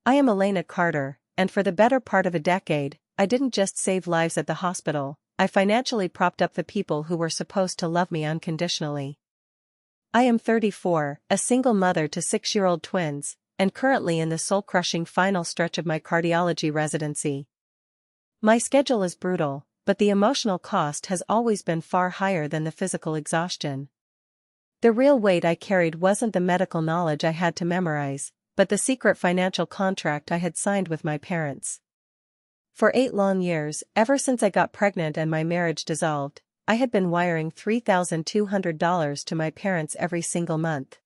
I am Elena Carter, and for the better part of a decade, I didn't just save lives at the hospital, I financially propped up the people who were supposed to love me unconditionally. I am 34, a single mother to 6-year-old twins, and currently in the soul-crushing final stretch of my cardiology residency. My schedule is brutal, but the emotional cost has always been far higher than the physical exhaustion. The real weight I carried wasn't the medical knowledge I had to memorize, but the secret financial contract I had signed with my parents. For 8 long years, ever since I got pregnant and my marriage dissolved, I had been wiring $3,200 to my parents every single month.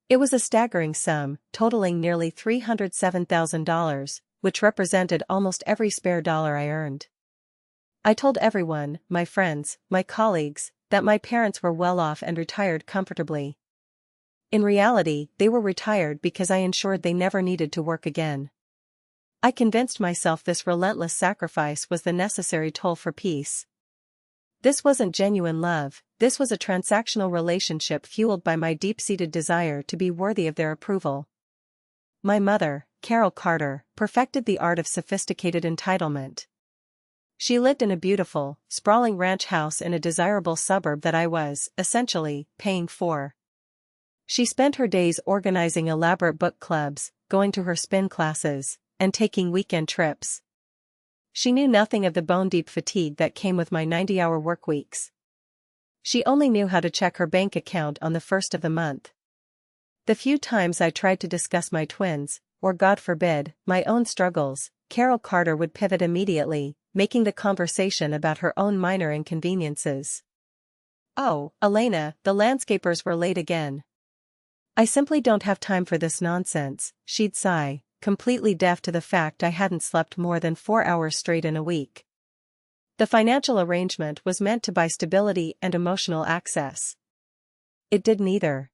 It was a staggering sum, totaling nearly $307,000, which represented almost every spare dollar I earned. I told everyone, my friends, my colleagues, that my parents were well off and retired comfortably. In reality, they were retired because I ensured they never needed to work again. I convinced myself this relentless sacrifice was the necessary toll for peace. This wasn't genuine love, this was a transactional relationship fueled by my deep-seated desire to be worthy of their approval. My mother, Carol Carter, perfected the art of sophisticated entitlement. She lived in a beautiful, sprawling ranch house in a desirable suburb that I was, essentially, paying for. She spent her days organizing elaborate book clubs, going to her spin classes, and taking weekend trips. She knew nothing of the bone-deep fatigue that came with my 90-hour work weeks. She only knew how to check her bank account on the first of the month. The few times I tried to discuss my twins, or God forbid, my own struggles, Carol Carter would pivot immediately, making the conversation about her own minor inconveniences. "Oh, Elena, the landscapers were late again. I simply don't have time for this nonsense," she'd sigh, completely deaf to the fact I hadn't slept more than 4 hours straight in a week. The financial arrangement was meant to buy stability and emotional access. It did neither.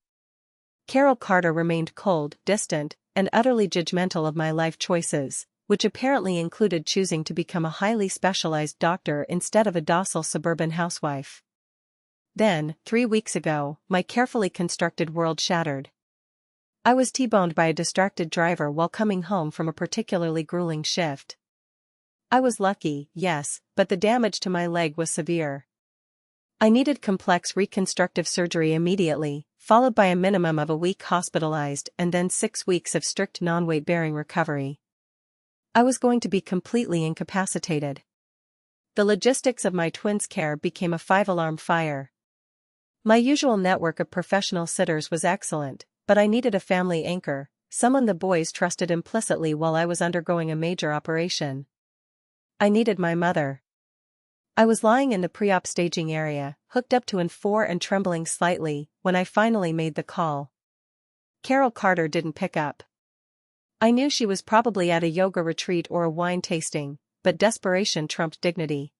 Carol Carter remained cold, distant, and utterly judgmental of my life choices, which apparently included choosing to become a highly specialized doctor instead of a docile suburban housewife. Then, 3 weeks ago, my carefully constructed world shattered. I was T-boned by a distracted driver while coming home from a particularly grueling shift. I was lucky, yes, but the damage to my leg was severe. I needed complex reconstructive surgery immediately, followed by a minimum of a week hospitalized and then 6 weeks of strict non-weight-bearing recovery. I was going to be completely incapacitated. The logistics of my twins' care became a 5-alarm fire. My usual network of professional sitters was excellent, but I needed a family anchor, someone the boys trusted implicitly while I was undergoing a major operation. I needed my mother. I was lying in the pre-op staging area, hooked up to N4 and trembling slightly, when I finally made the call. Carol Carter didn't pick up. I knew she was probably at a yoga retreat or a wine tasting, but desperation trumped dignity.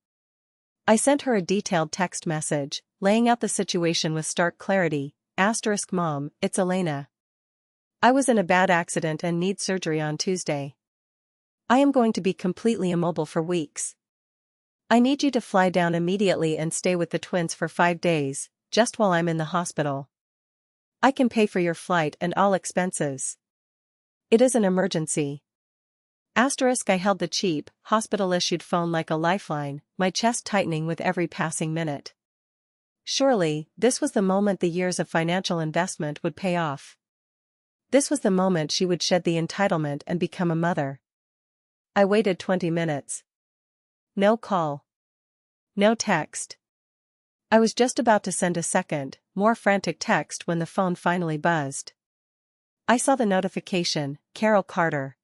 I sent her a detailed text message, laying out the situation with stark clarity. *Mom, it's Elena. I was in a bad accident and need surgery on Tuesday. I am going to be completely immobile for weeks. I need you to fly down immediately and stay with the twins for 5 days, just while I'm in the hospital. I can pay for your flight and all expenses. It is an emergency. *I held the cheap, hospital-issued phone like a lifeline, my chest tightening with every passing minute. Surely, this was the moment the years of financial investment would pay off. This was the moment she would shed the entitlement and become a mother. I waited 20 minutes. No call. No text. I was just about to send a second, more frantic text when the phone finally buzzed. I saw the notification, Carol Carter.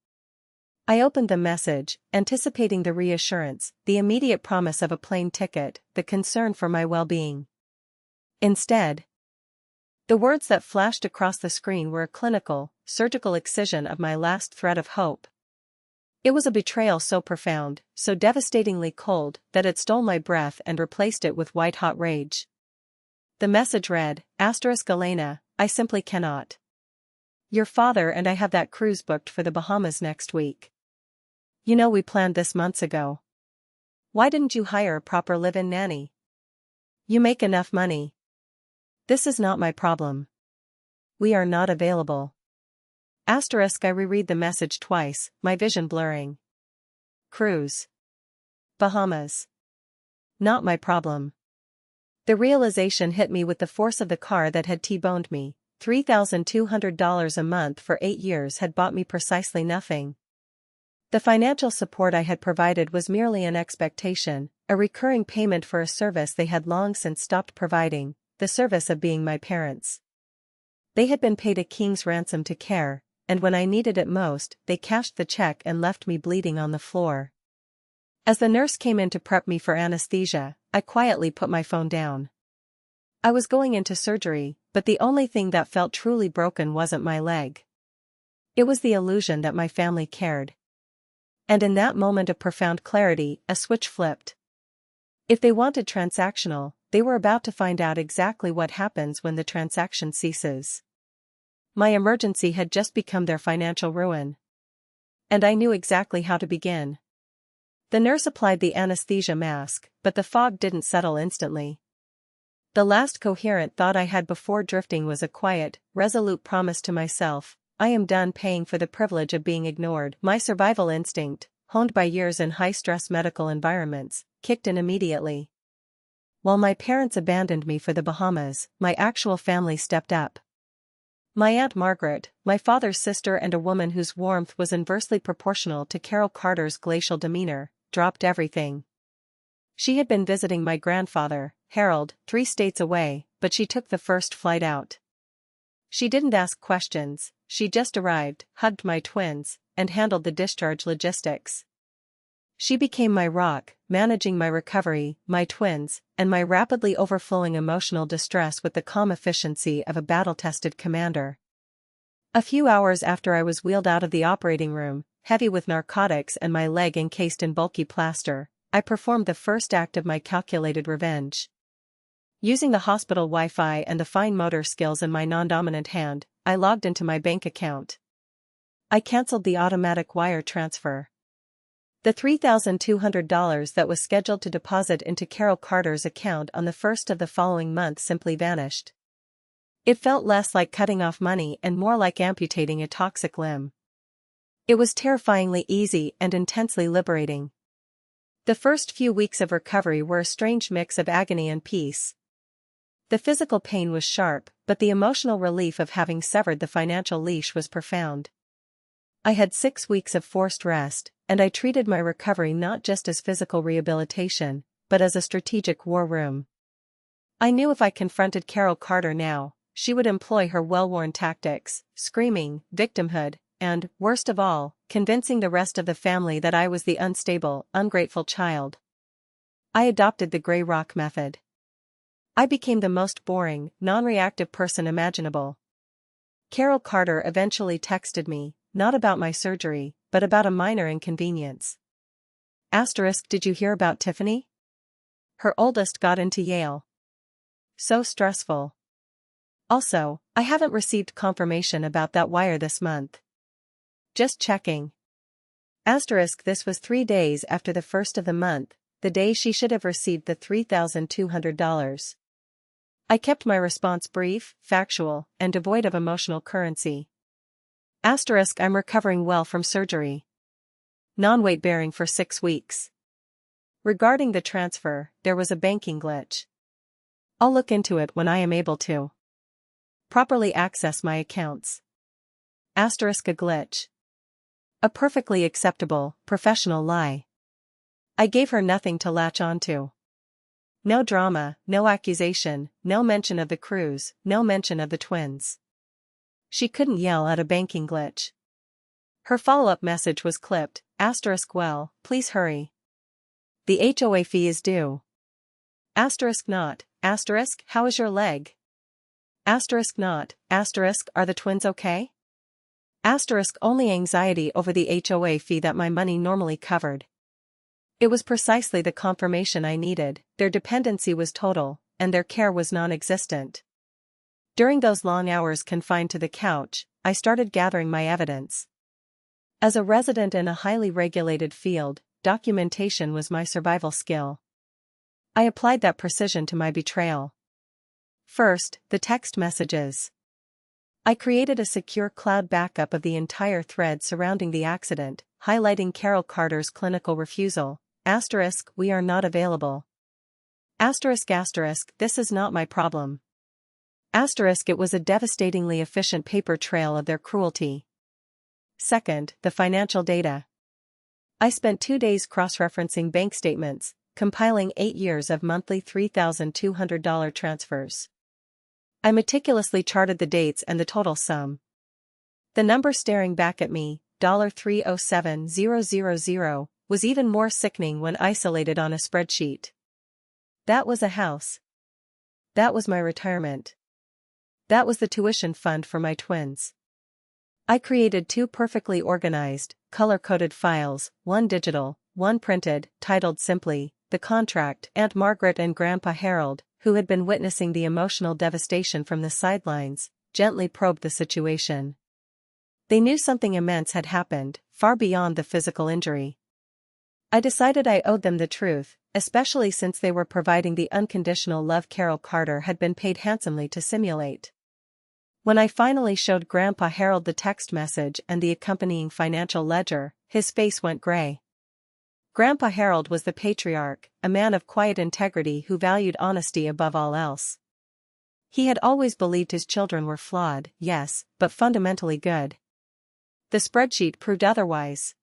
I opened the message, anticipating the reassurance, the immediate promise of a plane ticket, the concern for my well-being. Instead, the words that flashed across the screen were a clinical, surgical excision of my last thread of hope. It was a betrayal so profound, so devastatingly cold, that it stole my breath and replaced it with white-hot rage. The message read, *Elena, I simply cannot. Your father and I have that cruise booked for the Bahamas next week. You know we planned this months ago. Why didn't you hire a proper live-in nanny? You make enough money. This is not my problem. We are not available. Asterisk I reread the message twice, my vision blurring. Cruise. Bahamas. Not my problem. The realization hit me with the force of the car that had T-boned me. $3,200 a month for 8 years had bought me precisely nothing. The financial support I had provided was merely an expectation, a recurring payment for a service they had long since stopped providing, the service of being my parents. They had been paid a king's ransom to care, and when I needed it most, they cashed the check and left me bleeding on the floor. As the nurse came in to prep me for anesthesia, I quietly put my phone down. I was going into surgery, but the only thing that felt truly broken wasn't my leg. It was the illusion that my family cared. And in that moment of profound clarity, a switch flipped. If they wanted transactional, they were about to find out exactly what happens when the transaction ceases. My emergency had just become their financial ruin. And I knew exactly how to begin. The nurse applied the anesthesia mask, but the fog didn't settle instantly. The last coherent thought I had before drifting was a quiet, resolute promise to myself: I am done paying for the privilege of being ignored. My survival instinct, honed by years in high-stress medical environments, kicked in immediately. While my parents abandoned me for the Bahamas, my actual family stepped up. My Aunt Margaret, my father's sister and a woman whose warmth was inversely proportional to Carol Carter's glacial demeanor, dropped everything. She had been visiting my grandfather, Harold, 3 states away, but she took the first flight out. She didn't ask questions, she just arrived, hugged my twins, and handled the discharge logistics. She became my rock, managing my recovery, my twins, and my rapidly overflowing emotional distress with the calm efficiency of a battle-tested commander. A few hours after I was wheeled out of the operating room, heavy with narcotics and my leg encased in bulky plaster, I performed the first act of my calculated revenge. Using the hospital Wi-Fi and the fine motor skills in my non-dominant hand, I logged into my bank account. I canceled the automatic wire transfer. The $3,200 that was scheduled to deposit into Carol Carter's account on the first of the following month simply vanished. It felt less like cutting off money and more like amputating a toxic limb. It was terrifyingly easy and intensely liberating. The first few weeks of recovery were a strange mix of agony and peace. The physical pain was sharp, but the emotional relief of having severed the financial leash was profound. I had 6 weeks of forced rest, and I treated my recovery not just as physical rehabilitation, but as a strategic war room. I knew if I confronted Carol Carter now, she would employ her well-worn tactics: screaming, victimhood, and, worst of all, convincing the rest of the family that I was the unstable, ungrateful child. I adopted the gray rock method. I became the most boring, non-reactive person imaginable. Carol Carter eventually texted me, not about my surgery, but about a minor inconvenience. Asterisk, did you hear about Tiffany? Her oldest got into Yale. So stressful. Also, I haven't received confirmation about that wire this month. Just checking. Asterisk, this was 3 days after the first of the month, the day she should have received the $3,200. I kept my response brief, factual, and devoid of emotional currency. Asterisk, I'm recovering well from surgery. Non-weight bearing for 6 weeks. Regarding the transfer, there was a banking glitch. I'll look into it when I am able to properly access my accounts. Asterisk, a glitch. A perfectly acceptable, professional lie. I gave her nothing to latch onto. No drama, no accusation, no mention of the cruise, no mention of the twins. She couldn't yell at a banking glitch. Her follow-up message was clipped, asterisk, well, please hurry. The HOA fee is due. Asterisk not, asterisk, how is your leg? Asterisk not, asterisk, are the twins okay? Asterisk, only anxiety over the HOA fee that my money normally covered. It was precisely the confirmation I needed: their dependency was total, and their care was non-existent. During those long hours confined to the couch, I started gathering my evidence. As a resident in a highly regulated field, documentation was my survival skill. I applied that precision to my betrayal. First, the text messages. I created a secure cloud backup of the entire thread surrounding the accident, highlighting Carol Carter's clinical refusal. *, we are not available. *, this is not my problem. *, it was a devastatingly efficient paper trail of their cruelty. Second, the financial data. I spent 2 days cross-referencing bank statements, compiling 8 years of monthly $3,200 transfers. I meticulously charted the dates and the total sum. The number staring back at me, $307,000, was even more sickening when isolated on a spreadsheet. That was a house. That was my retirement. That was the tuition fund for my twins. I created 2 perfectly organized, color-coded files, one digital, one printed, titled simply, The Contract. Aunt Margaret and Grandpa Harold, who had been witnessing the emotional devastation from the sidelines, gently probed the situation. They knew something immense had happened, far beyond the physical injury. I decided I owed them the truth, especially since they were providing the unconditional love Carol Carter had been paid handsomely to simulate. When I finally showed Grandpa Harold the text message and the accompanying financial ledger, his face went gray. Grandpa Harold was the patriarch, a man of quiet integrity who valued honesty above all else. He had always believed his children were flawed, yes, but fundamentally good. The spreadsheet proved otherwise.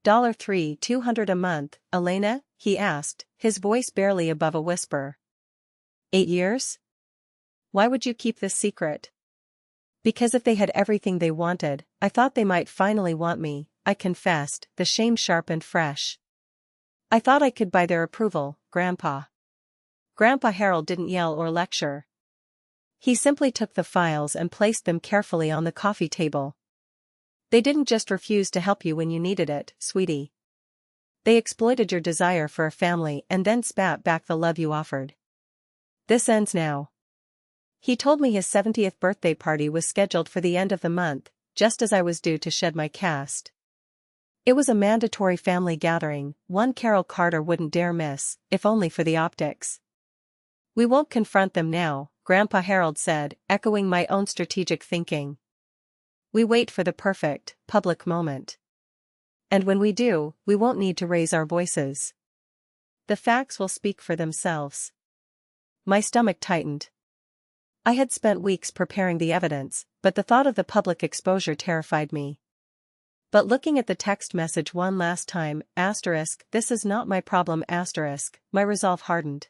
$3,200 a month, Elena? He asked, his voice barely above a whisper. 8 years? Why would you keep this secret? Because if they had everything they wanted, I thought they might finally want me, I confessed, the shame sharp and fresh. I thought I could buy their approval, Grandpa. Grandpa Harold didn't yell or lecture. He simply took the files and placed them carefully on the coffee table. They didn't just refuse to help you when you needed it, sweetie. They exploited your desire for a family and then spat back the love you offered. This ends now. He told me his 70th birthday party was scheduled for the end of the month, just as I was due to shed my cast. It was a mandatory family gathering, one Carol Carter wouldn't dare miss, if only for the optics. We won't confront them now, Grandpa Harold said, echoing my own strategic thinking. We wait for the perfect, public moment. And when we do, we won't need to raise our voices. The facts will speak for themselves. My stomach tightened. I had spent weeks preparing the evidence, but the thought of the public exposure terrified me. But looking at the text message one last time, this is not my problem, my resolve hardened.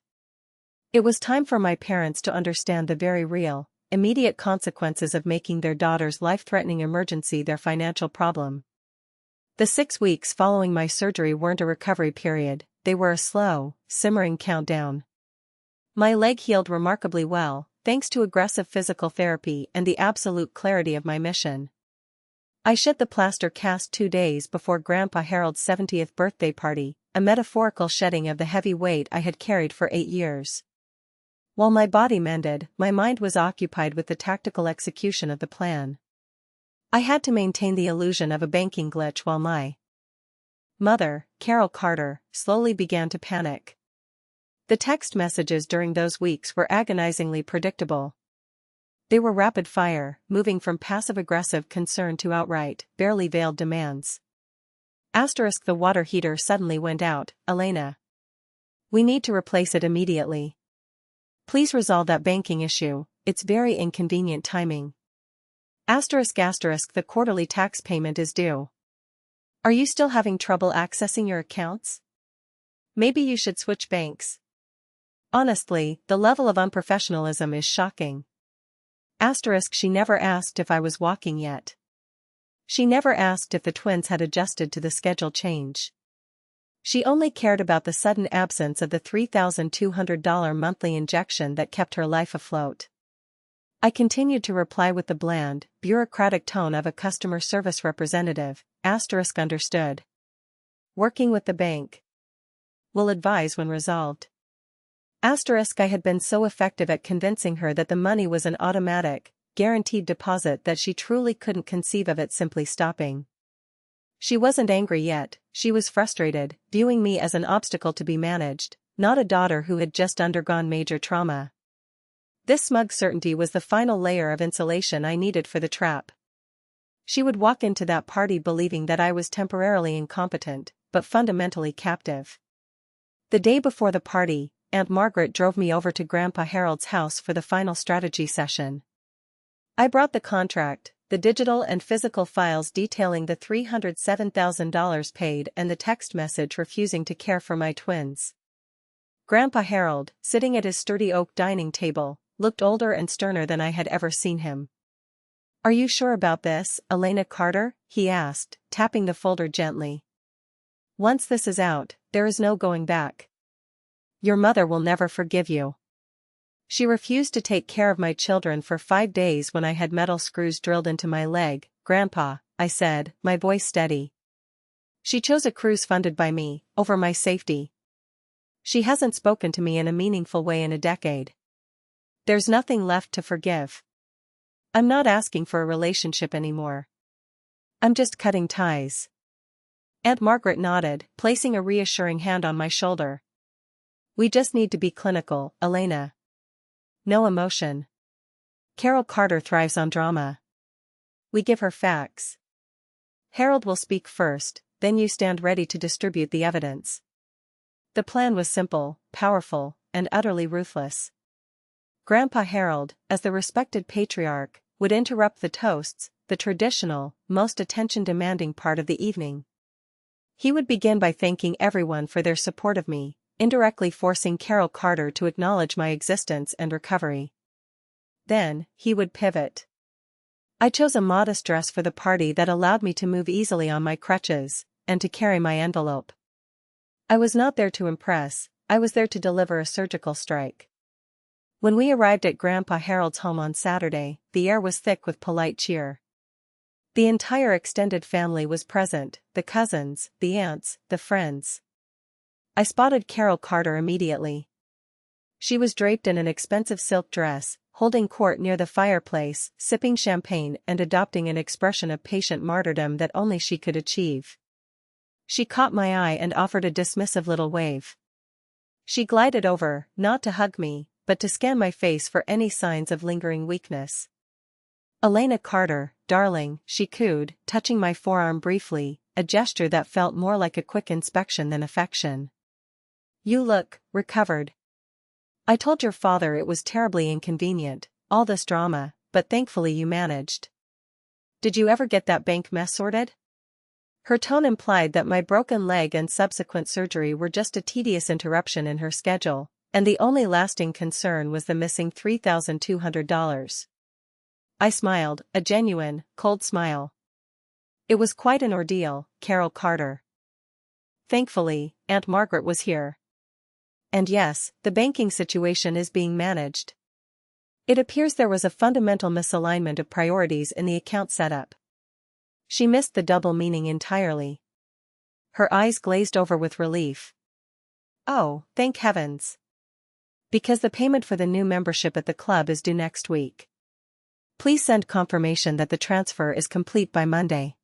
It was time for my parents to understand the very real, immediate consequences of making their daughter's life-threatening emergency their financial problem. The 6 weeks following my surgery weren't a recovery period, they were a slow, simmering countdown. My leg healed remarkably well, thanks to aggressive physical therapy and the absolute clarity of my mission. I shed the plaster cast 2 days before Grandpa Harold's 70th birthday party, a metaphorical shedding of the heavy weight I had carried for 8 years. While my body mended, my mind was occupied with the tactical execution of the plan. I had to maintain the illusion of a banking glitch while my mother, Carol Carter, slowly began to panic. The text messages during those weeks were agonizingly predictable. They were rapid fire, moving from passive-aggressive concern to outright, barely veiled demands. The water heater suddenly went out, Elena. We need to replace it immediately. Please resolve that banking issue, it's very inconvenient timing. The quarterly tax payment is due. Are you still having trouble accessing your accounts? Maybe you should switch banks. Honestly, the level of unprofessionalism is shocking. She never asked if I was walking yet. She never asked if the twins had adjusted to the schedule change. She only cared about the sudden absence of the $3,200 monthly injection that kept her life afloat. I continued to reply with the bland, bureaucratic tone of a customer service representative. Understood. Working with the bank. Will advise when resolved. I had been so effective at convincing her that the money was an automatic, guaranteed deposit that she truly couldn't conceive of it simply stopping. She wasn't angry yet, she was frustrated, viewing me as an obstacle to be managed, not a daughter who had just undergone major trauma. This smug certainty was the final layer of insulation I needed for the trap. She would walk into that party believing that I was temporarily incompetent, but fundamentally captive. The day before the party, Aunt Margaret drove me over to Grandpa Harold's house for the final strategy session. I brought the contract, the digital and physical files detailing the $307,000 paid and the text message refusing to care for my twins. Grandpa Harold, sitting at his sturdy oak dining table, looked older and sterner than I had ever seen him. "Are you sure about this, Elena Carter?" he asked, tapping the folder gently. "Once this is out, there is no going back. Your mother will never forgive you. She refused to take care of my children for 5 days when I had metal screws drilled into my leg." "Grandpa," I said, my voice steady. "She chose a cruise funded by me, over my safety. She hasn't spoken to me in a meaningful way in a decade. There's nothing left to forgive. I'm not asking for a relationship anymore. I'm just cutting ties." Aunt Margaret nodded, placing a reassuring hand on my shoulder. "We just need to be clinical, Elena. No emotion. Carol Carter thrives on drama. We give her facts. Harold will speak first, then you stand ready to distribute the evidence." The plan was simple, powerful, and utterly ruthless. Grandpa Harold, as the respected patriarch, would interrupt the toasts, the traditional, most attention-demanding part of the evening. He would begin by thanking everyone for their support of me, indirectly forcing Carol Carter to acknowledge my existence and recovery. Then, he would pivot. I chose a modest dress for the party that allowed me to move easily on my crutches, and to carry my envelope. I was not there to impress, I was there to deliver a surgical strike. When we arrived at Grandpa Harold's home on Saturday, the air was thick with polite cheer. The entire extended family was present, the cousins, the aunts, the friends. I spotted Carol Carter immediately. She was draped in an expensive silk dress, holding court near the fireplace, sipping champagne and adopting an expression of patient martyrdom that only she could achieve. She caught my eye and offered a dismissive little wave. She glided over, not to hug me, but to scan my face for any signs of lingering weakness. "Elena Carter, darling," she cooed, touching my forearm briefly, a gesture that felt more like a quick inspection than affection. "You look recovered. I told your father it was terribly inconvenient, all this drama, but thankfully you managed. Did you ever get that bank mess sorted?" Her tone implied that my broken leg and subsequent surgery were just a tedious interruption in her schedule, and the only lasting concern was the missing $3,200. I smiled, a genuine, cold smile. It was quite an ordeal, Carol Carter. Thankfully, Aunt Margaret was here. And yes, the banking situation is being managed. It appears there was a fundamental misalignment of priorities in the account setup. She missed the double meaning entirely. Her eyes glazed over with relief. "Oh, thank heavens. Because the payment for the new membership at the club is due next week. Please send confirmation that the transfer is complete by Monday."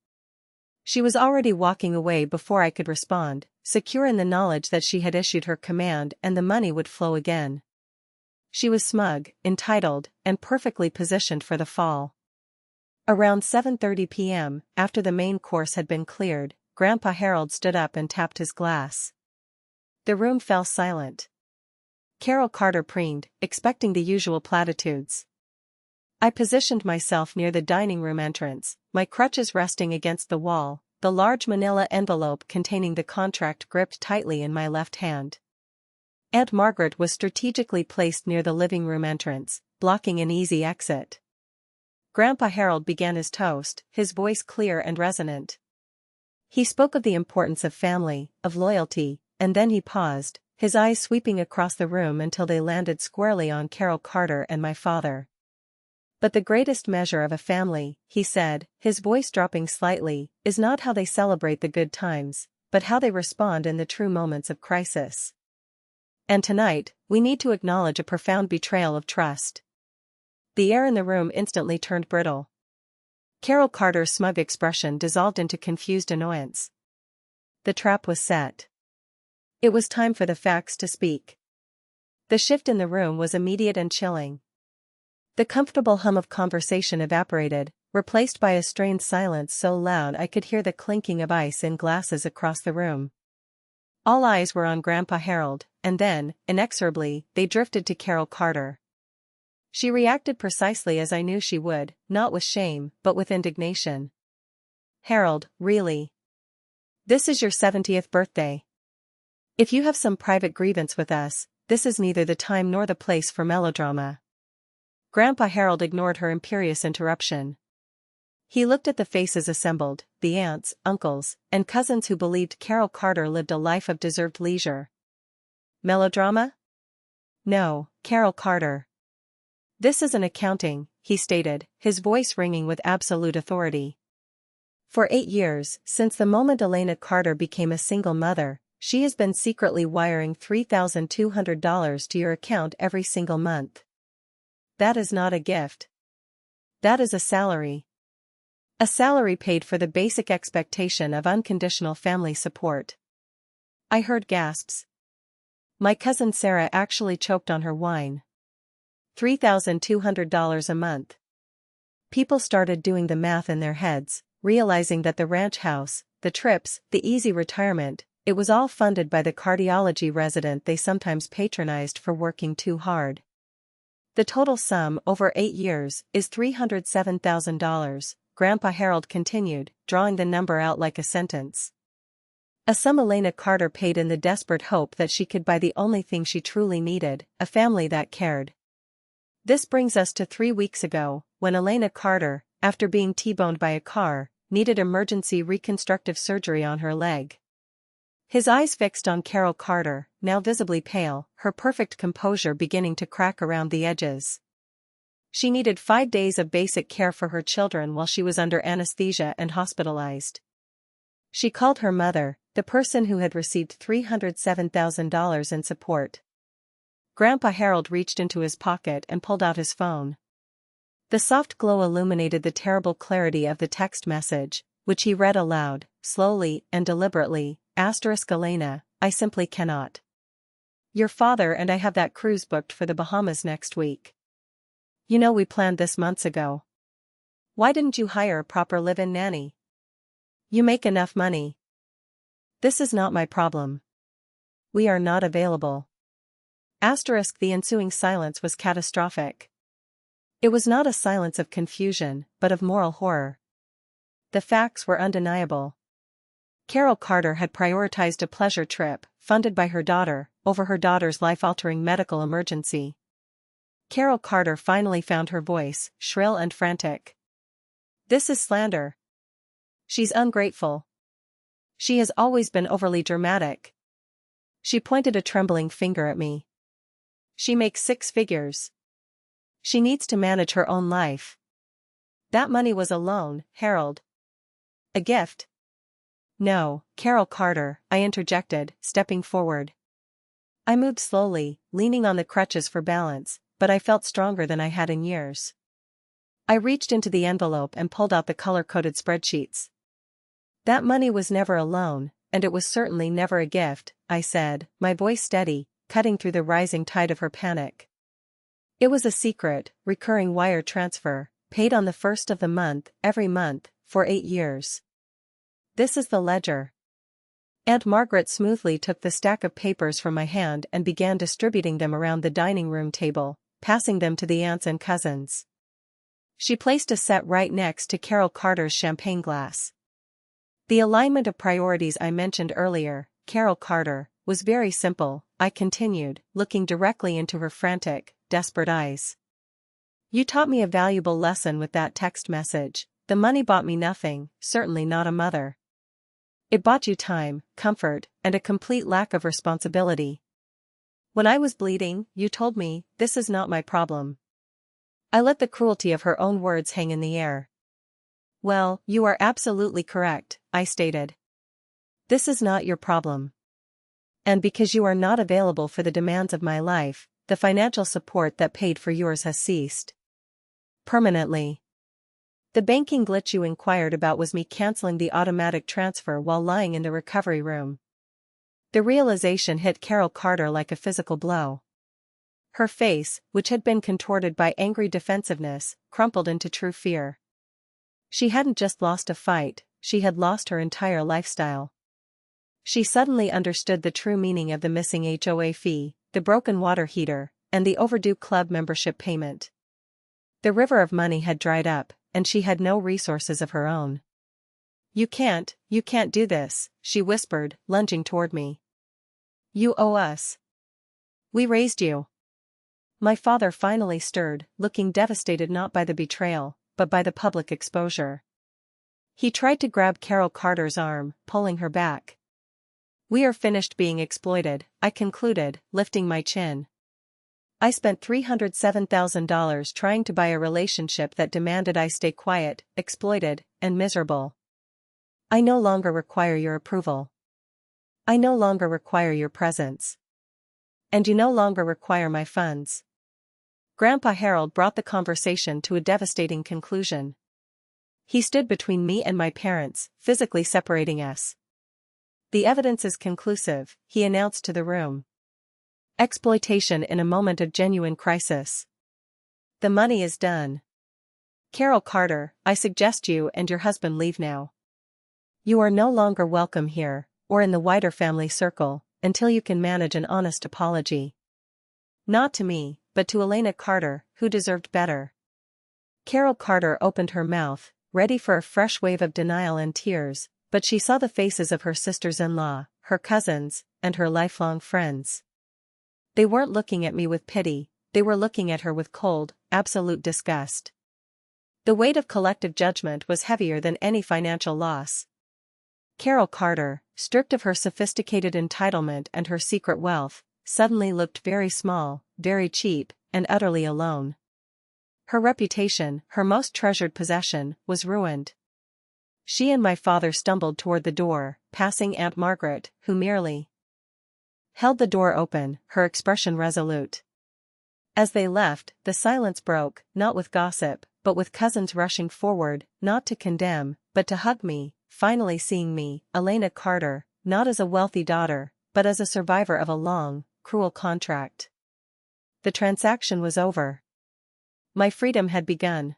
She was already walking away before I could respond, secure in the knowledge that she had issued her command and the money would flow again. She was smug, entitled, and perfectly positioned for the fall. Around 7:30 p.m., after the main course had been cleared, Grandpa Harold stood up and tapped his glass. The room fell silent. Carol Carter preened, expecting the usual platitudes. I positioned myself near the dining room entrance, my crutches resting against the wall, the large manila envelope containing the contract gripped tightly in my left hand. Aunt Margaret was strategically placed near the living room entrance, blocking an easy exit. Grandpa Harold began his toast, his voice clear and resonant. He spoke of the importance of family, of loyalty, and then he paused, his eyes sweeping across the room until they landed squarely on Carol Carter and my father. "But the greatest measure of a family," he said, his voice dropping slightly, "is not how they celebrate the good times, but how they respond in the true moments of crisis. And tonight, we need to acknowledge a profound betrayal of trust." The air in the room instantly turned brittle. Carol Carter's smug expression dissolved into confused annoyance. The trap was set. It was time for the facts to speak. The shift in the room was immediate and chilling. The comfortable hum of conversation evaporated, replaced by a strained silence so loud I could hear the clinking of ice in glasses across the room. All eyes were on Grandpa Harold, and then, inexorably, they drifted to Carol Carter. She reacted precisely as I knew she would, not with shame, but with indignation. "Harold, really? This is your 70th birthday. If you have some private grievance with us, this is neither the time nor the place for melodrama." Grandpa Harold ignored her imperious interruption. He looked at the faces assembled, the aunts, uncles, and cousins who believed Carol Carter lived a life of deserved leisure. "Melodrama? No, Carol Carter. This is an accounting," he stated, his voice ringing with absolute authority. "For 8 years, since the moment Elena Carter became a single mother, she has been secretly wiring $3,200 to your account every single month. That is not a gift. That is a salary. A salary paid for the basic expectation of unconditional family support." I heard gasps. My cousin Sarah actually choked on her wine. $3,200 a month. People started doing the math in their heads, realizing that the ranch house, the trips, the easy retirement, it was all funded by the cardiology resident they sometimes patronized for working too hard. "The total sum over 8 years is $307,000, Grandpa Harold continued, drawing the number out like a sentence. A sum Elena Carter paid in the desperate hope that she could buy the only thing she truly needed, a family that cared. This brings us to 3 weeks ago, when Elena Carter, after being T-boned by a car, needed emergency reconstructive surgery on her leg." His eyes fixed on Carol Carter, now visibly pale, her perfect composure beginning to crack around the edges. She needed 5 days of basic care for her children while she was under anesthesia and hospitalized. She called her mother, the person who had received $307,000 in support. Grandpa Harold reached into his pocket and pulled out his phone. The soft glow illuminated the terrible clarity of the text message, which he read aloud, slowly and deliberately. Elena, I simply cannot. Your father and I have that cruise booked for the Bahamas next week. You know we planned this months ago. Why didn't you hire a proper live-in nanny? You make enough money. This is not my problem. We are not available. The ensuing silence was catastrophic. It was not a silence of confusion, but of moral horror. The facts were undeniable. Carol Carter had prioritized a pleasure trip, funded by her daughter, over her daughter's life-altering medical emergency. Carol Carter finally found her voice, shrill and frantic. "This is slander. She's ungrateful. She has always been overly dramatic." She pointed a trembling finger at me. "She makes 6 figures. She needs to manage her own life. That money was a loan, Harold. A gift." "No, Carol Carter," I interjected, stepping forward. I moved slowly, leaning on the crutches for balance, but I felt stronger than I had in years. I reached into the envelope and pulled out the color-coded spreadsheets. "That money was never a loan, and it was certainly never a gift," I said, my voice steady, cutting through the rising tide of her panic. "It was a secret, recurring wire transfer, paid on the 1st of the month, every month, for 8 years. This is the ledger." Aunt Margaret smoothly took the stack of papers from my hand and began distributing them around the dining room table, passing them to the aunts and cousins. She placed a set right next to Carol Carter's champagne glass. "The alignment of priorities I mentioned earlier, Carol Carter, was very simple," I continued, looking directly into her frantic, desperate eyes. "You taught me a valuable lesson with that text message. The money bought me nothing, certainly not a mother. It bought you time, comfort, and a complete lack of responsibility. When I was bleeding, you told me, this is not my problem." I let the cruelty of her own words hang in the air. "Well, you are absolutely correct," I stated. "This is not your problem. And because you are not available for the demands of my life, the financial support that paid for yours has ceased. Permanently. The banking glitch you inquired about was me canceling the automatic transfer while lying in the recovery room." The realization hit Carol Carter like a physical blow. Her face, which had been contorted by angry defensiveness, crumpled into true fear. She hadn't just lost a fight, she had lost her entire lifestyle. She suddenly understood the true meaning of the missing HOA fee, the broken water heater, and the overdue club membership payment. The river of money had dried up, and she had no resources of her own. You can't do this," she whispered, lunging toward me. "You owe us. We raised you." My father finally stirred, looking devastated not by the betrayal, but by the public exposure. He tried to grab Carol Carter's arm, pulling her back. "We are finished being exploited," I concluded, lifting my chin. "I spent $307,000 trying to buy a relationship that demanded I stay quiet, exploited, and miserable. I no longer require your approval. I no longer require your presence. And you no longer require my funds." Grandpa Harold brought the conversation to a devastating conclusion. He stood between me and my parents, physically separating us. "The evidence is conclusive," he announced to the room. "Exploitation in a moment of genuine crisis. The money is done. Carol Carter, I suggest you and your husband leave now. You are no longer welcome here, or in the wider family circle, until you can manage an honest apology. Not to me, but to Elena Carter, who deserved better." Carol Carter opened her mouth, ready for a fresh wave of denial and tears, but she saw the faces of her sisters-in-law, her cousins, and her lifelong friends. They weren't looking at me with pity, they were looking at her with cold, absolute disgust. The weight of collective judgment was heavier than any financial loss. Carol Carter, stripped of her sophisticated entitlement and her secret wealth, suddenly looked very small, very cheap, and utterly alone. Her reputation, her most treasured possession, was ruined. She and my father stumbled toward the door, passing Aunt Margaret, who merely held the door open, her expression resolute. As they left, the silence broke, not with gossip, but with cousins rushing forward, not to condemn, but to hug me, finally seeing me, Elena Carter, not as a wealthy daughter, but as a survivor of a long, cruel contract. The transaction was over. My freedom had begun.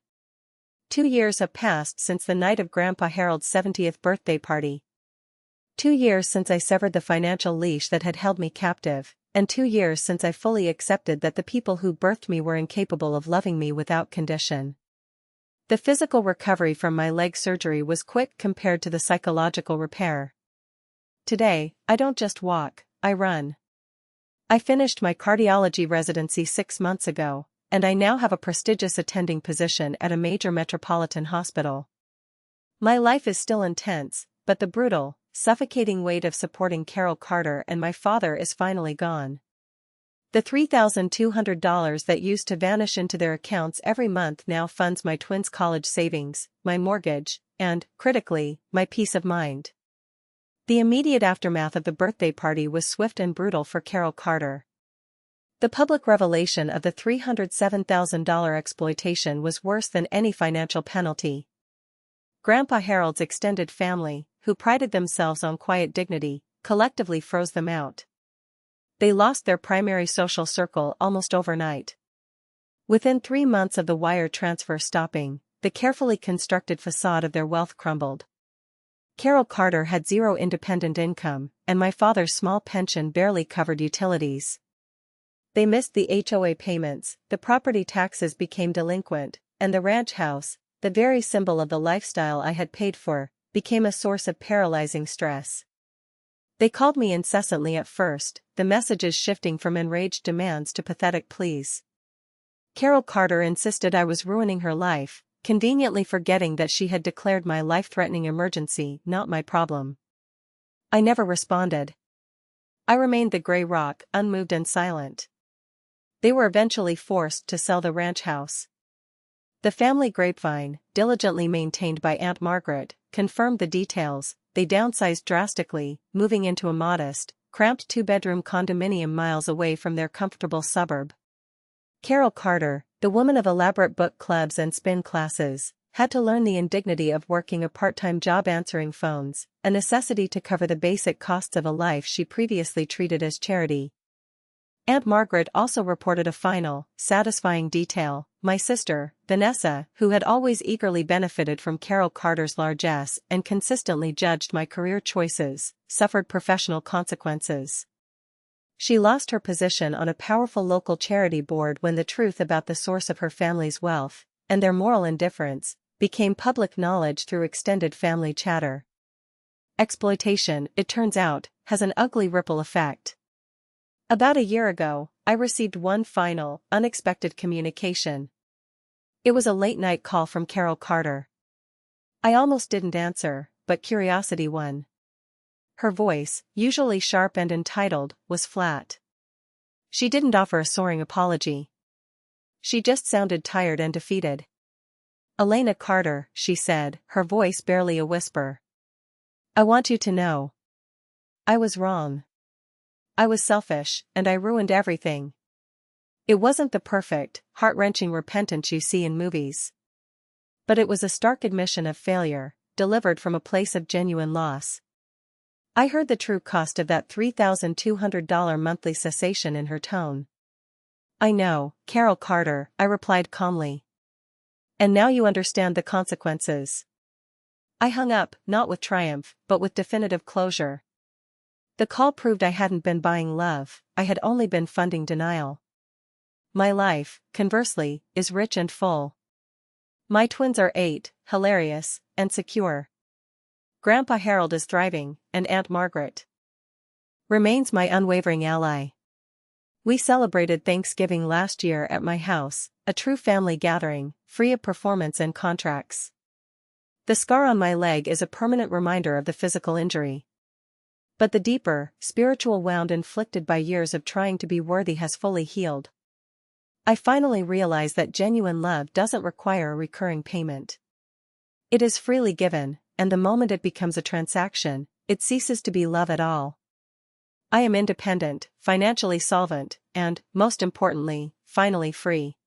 2 years have passed since the night of Grandpa Harold's 70th birthday party. 2 years since I severed the financial leash that had held me captive, and 2 years since I fully accepted that the people who birthed me were incapable of loving me without condition. The physical recovery from my leg surgery was quick compared to the psychological repair. Today, I don't just walk, I run. I finished my cardiology residency 6 months ago, and I now have a prestigious attending position at a major metropolitan hospital. My life is still intense, but the brutal, suffocating weight of supporting Carol Carter and my father is finally gone. The $3,200 that used to vanish into their accounts every month now funds my twins' college savings, my mortgage, and, critically, my peace of mind. The immediate aftermath of the birthday party was swift and brutal for Carol Carter. The public revelation of the $307,000 exploitation was worse than any financial penalty. Grandpa Harold's extended family, who prided themselves on quiet dignity, collectively froze them out. They lost their primary social circle almost overnight. Within 3 months of the wire transfer stopping, the carefully constructed facade of their wealth crumbled. Carol Carter had zero independent income, and my father's small pension barely covered utilities. They missed the HOA payments, the property taxes became delinquent, and the ranch house, the very symbol of the lifestyle I had paid for, became a source of paralyzing stress. They called me incessantly at first, the messages shifting from enraged demands to pathetic pleas. Carol Carter insisted I was ruining her life, conveniently forgetting that she had declared my life-threatening emergency not my problem. I never responded. I remained the gray rock, unmoved and silent. They were eventually forced to sell the ranch house. The family grapevine, diligently maintained by Aunt Margaret, confirmed the details. They downsized drastically, moving into a modest, cramped 2-bedroom condominium miles away from their comfortable suburb. Carol Carter, the woman of elaborate book clubs and spin classes, had to learn the indignity of working a part-time job answering phones, a necessity to cover the basic costs of a life she previously treated as charity. Aunt Margaret also reported a final, satisfying detail. My sister, Vanessa, who had always eagerly benefited from Carol Carter's largesse and consistently judged my career choices, suffered professional consequences. She lost her position on a powerful local charity board when the truth about the source of her family's wealth, and their moral indifference, became public knowledge through extended family chatter. Exploitation, it turns out, has an ugly ripple effect. About a year ago, I received one final, unexpected communication. It was a late-night call from Carol Carter. I almost didn't answer, but curiosity won. Her voice, usually sharp and entitled, was flat. She didn't offer a soaring apology. She just sounded tired and defeated. "Elena Carter," she said, her voice barely a whisper. "I want you to know. I was wrong. I was selfish, and I ruined everything. It wasn't the perfect, heart-wrenching repentance you see in movies. But it was a stark admission of failure, delivered from a place of genuine loss." I heard the true cost of that $3,200 monthly cessation in her tone. "I know, Carol Carter," I replied calmly. "And now you understand the consequences." I hung up, not with triumph, but with definitive closure. The call proved I hadn't been buying love, I had only been funding denial. My life, conversely, is rich and full. My twins are 8, hilarious, and secure. Grandpa Harold is thriving, and Aunt Margaret remains my unwavering ally. We celebrated Thanksgiving last year at my house, a true family gathering, free of performance and contracts. The scar on my leg is a permanent reminder of the physical injury. But the deeper, spiritual wound inflicted by years of trying to be worthy has fully healed. I finally realize that genuine love doesn't require a recurring payment. It is freely given, and the moment it becomes a transaction, it ceases to be love at all. I am independent, financially solvent, and, most importantly, finally free.